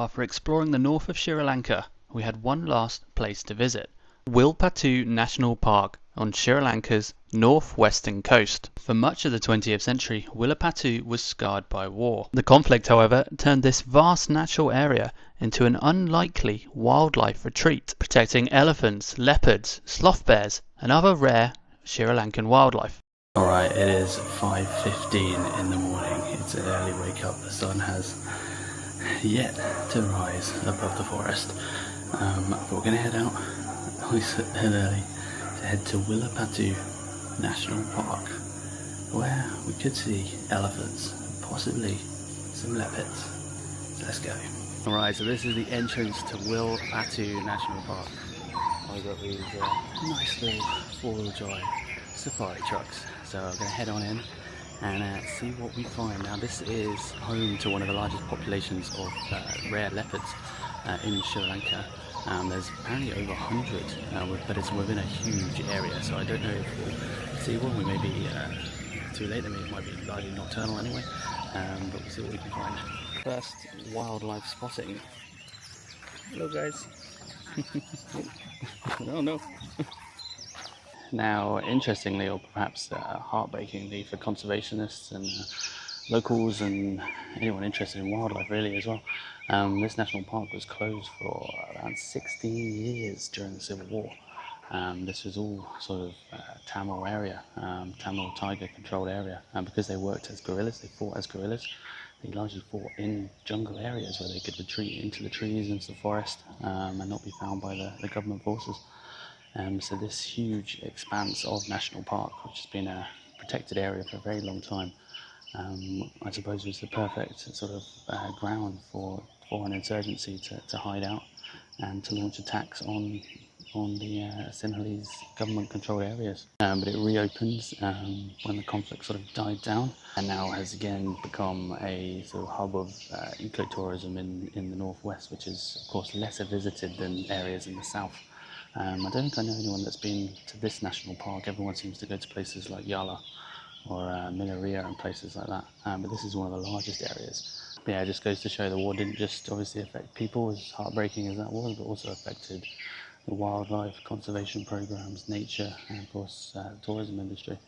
After exploring the north of Sri Lanka, we had one last place to visit, Wilpattu National Park on Sri Lanka's northwestern coast. For much of the 20th century, Wilpattu was scarred by war. The conflict, however, turned this vast natural area into an unlikely wildlife retreat, protecting elephants, leopards, sloth bears, and other rare Sri Lankan wildlife. Alright, it is 5:15 in the morning. It's an early wake up. The sun has yet to rise above the forest. But we're going to head out nice and early to head to Wilpattu National Park, where we could see elephants and possibly some leopards. So let's go. Alright, so this is the entrance to Wilpattu National Park. I've got these nice little four-wheel drive safari trucks. So I'm going to head on in and see what we find. Now this is home to one of the largest populations of rare leopards in Sri Lanka. There's apparently over 100, but it's within a huge area, so I don't know if we'll see one. We may be too late. I mean, it might be largely nocturnal anyway, but we'll see what we can find. First wildlife spotting. Hello guys. Oh no. Now, interestingly, or perhaps heartbreakingly for conservationists and locals and anyone interested in wildlife really as well, this national park was closed for around 16 years during the Civil War. This was all sort of Tamil area, Tamil tiger controlled area, and because they worked as guerrillas, they fought as guerrillas, they largely fought in jungle areas where they could retreat into the trees, into the forest, and not be found by the government forces. So this huge expanse of national park, which has been a protected area for a very long time, I suppose was the perfect sort of ground for an insurgency to hide out and to launch attacks on the Sinhalese government-controlled areas. But it reopens when the conflict sort of died down, and now has again become a sort of hub of ecotourism in the northwest, which is of course lesser visited than areas in the south. I don't think I know anyone that's been to this national park. Everyone seems to go to places like Yala or Minaria and places like that, but this is one of the largest areas. But yeah, it just goes to show the war didn't just obviously affect people, as heartbreaking as that was, but also affected the wildlife conservation programs, nature, and of course the tourism industry.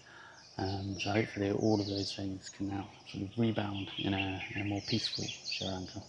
So hopefully all of those things can now sort of rebound in a more peaceful Sri Lanka.